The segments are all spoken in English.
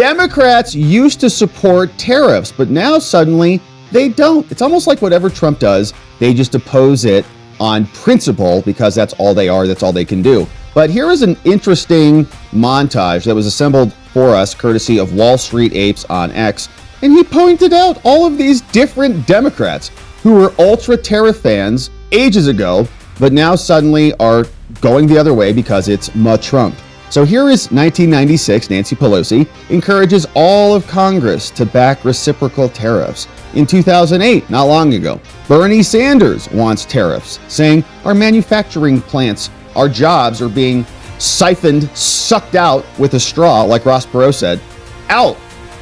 Democrats used to support tariffs, but now suddenly they don't. It's almost like whatever Trump does, they just oppose it on principle because that's all they are, that's all they can do. But here is an interesting montage that was assembled for us courtesy of Wall Street Apes on X, and he pointed out all of these different Democrats who were ultra tariff fans ages ago, but now suddenly are going the other way because it's Trump. So here is 1996. Nancy Pelosi encourages all of Congress to back reciprocal tariffs. In 2008, not long ago, Bernie Sanders wants tariffs, saying our manufacturing plants, our jobs are being siphoned, sucked out with a straw, like Ross Perot said, out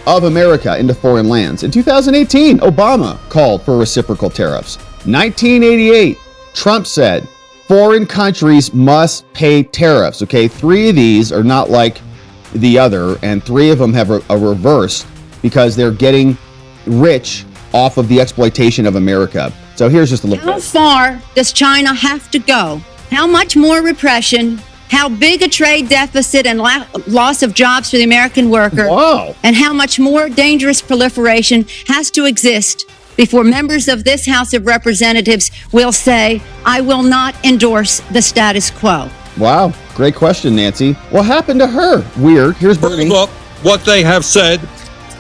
of America into foreign lands. In 2018, Obama called for reciprocal tariffs. 1988, Trump said foreign countries must pay tariffs. Okay, 3 of these are not like the other, and 3 of them have a reverse because they're getting rich off of the exploitation of America. So here's just a little bit. How far does China have to go? How much more repression? How big a trade deficit and loss of jobs for the American worker? Wow. And how much more dangerous proliferation has to exist before members of this House of Representatives will say, I will not endorse the status quo? Wow, great question, Nancy. What happened to her? Weird. Here's Bernie. Look, what they have said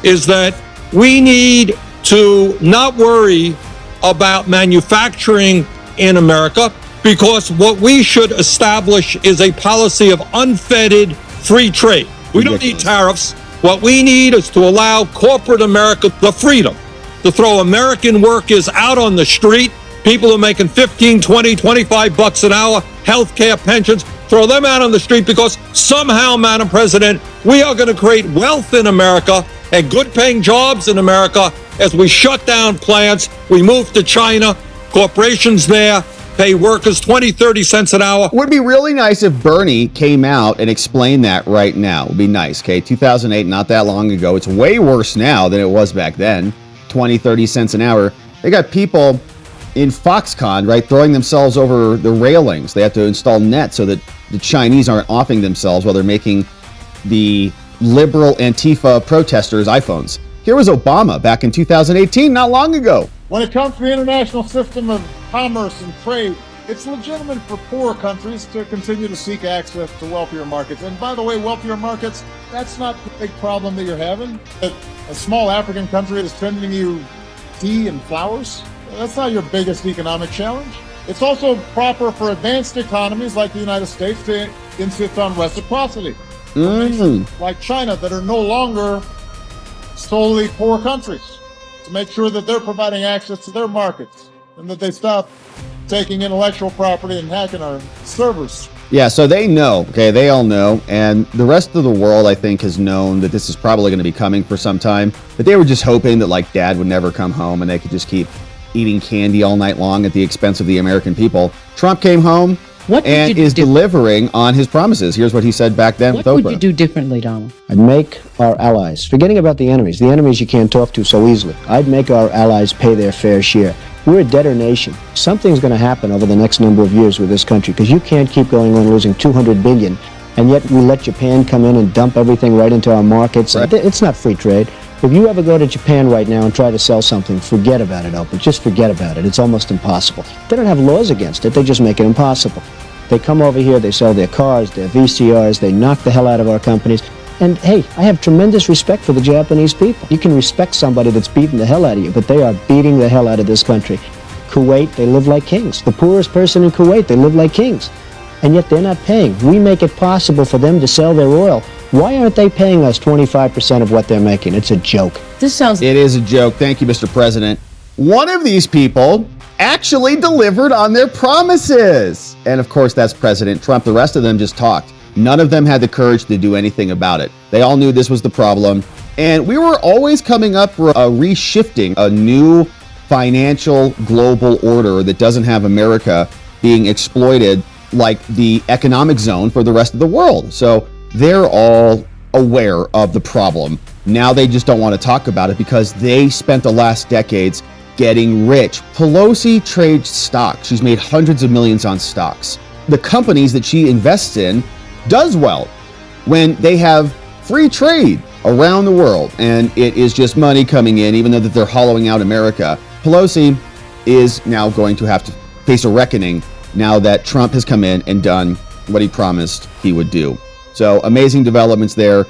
is that we need to not worry about manufacturing in America because what we should establish is a policy of unfettered free trade. We don't need tariffs. What we need is to allow corporate America the freedom to throw American workers out on the street, people who are making 15, 20, 25 bucks an hour, healthcare, pensions, throw them out on the street because somehow, Madam President, we are going to create wealth in America and good paying jobs in America as we shut down plants, we move to China, corporations there, pay workers 20, 30 cents an hour. Would be really nice if Bernie came out and explained that right now. Would be nice, okay? 2008, not that long ago. It's way worse now than it was back then. 20, 30 cents an hour. They got people in Foxconn, right, throwing themselves over the railings. They have to install nets so that the Chinese aren't offing themselves while they're making the liberal Antifa protesters iPhones. Here was Obama back in 2018, not long ago. When it comes to the international system of commerce and trade, it's legitimate for poor countries to continue to seek access to wealthier markets. And by the way, wealthier markets, that's not the big problem that you're having. A small African country that is sending you tea and flowers, that's not your biggest economic challenge. It's also proper for advanced economies like the United States to insist on reciprocity. Like China, that are no longer solely poor countries, to make sure that they're providing access to their markets and that they stop taking intellectual property and hacking our servers. Yeah, so they know, okay, they all know, and the rest of the world, I think, has known that this is probably going to be coming for some time, but they were just hoping that, like, Dad would never come home and they could just keep eating candy all night long at the expense of the American people. Trump came home and is delivering on his promises. Here's what he said back then with Oprah. What would you do differently, Donald? I'd make our allies, forgetting about the enemies you can't talk to so easily, I'd make our allies pay their fair share. We're a debtor nation. Something's going to happen over the next number of years with this country because you can't keep going on losing $200 billion, and yet we let Japan come in and dump everything right into our markets. Right. It's not free trade. If you ever go to Japan right now and try to sell something, forget about it, Oprah. Just forget about it. It's almost impossible. They don't have laws against it. They just make it impossible. They come over here, they sell their cars, their VCRs, they knock the hell out of our companies. And hey, I have tremendous respect for the Japanese people. You can respect somebody that's beating the hell out of you, but they are beating the hell out of this country. Kuwait, they live like kings. The poorest person in Kuwait, they live like kings. And yet they're not paying. We make it possible for them to sell their oil. Why aren't they paying us 25% of what they're making? It's a joke. It is a joke. Thank you, Mr. President. One of these people actually delivered on their promises. And of course, that's President Trump. The rest of them just talked. None of them had the courage to do anything about it. They all knew this was the problem. And we were always coming up for a reshifting, a new financial global order that doesn't have America being exploited like the economic zone for the rest of the world. So they're all aware of the problem. Now they just don't want to talk about it because they spent the last decades getting rich. Pelosi trades stocks. She's made hundreds of millions on stocks. The companies that she invests in does well when they have free trade around the world, and it is just money coming in, even though that they're hollowing out America. Pelosi is now going to have to face a reckoning now that Trump has come in and done what he promised he would do. So amazing developments there.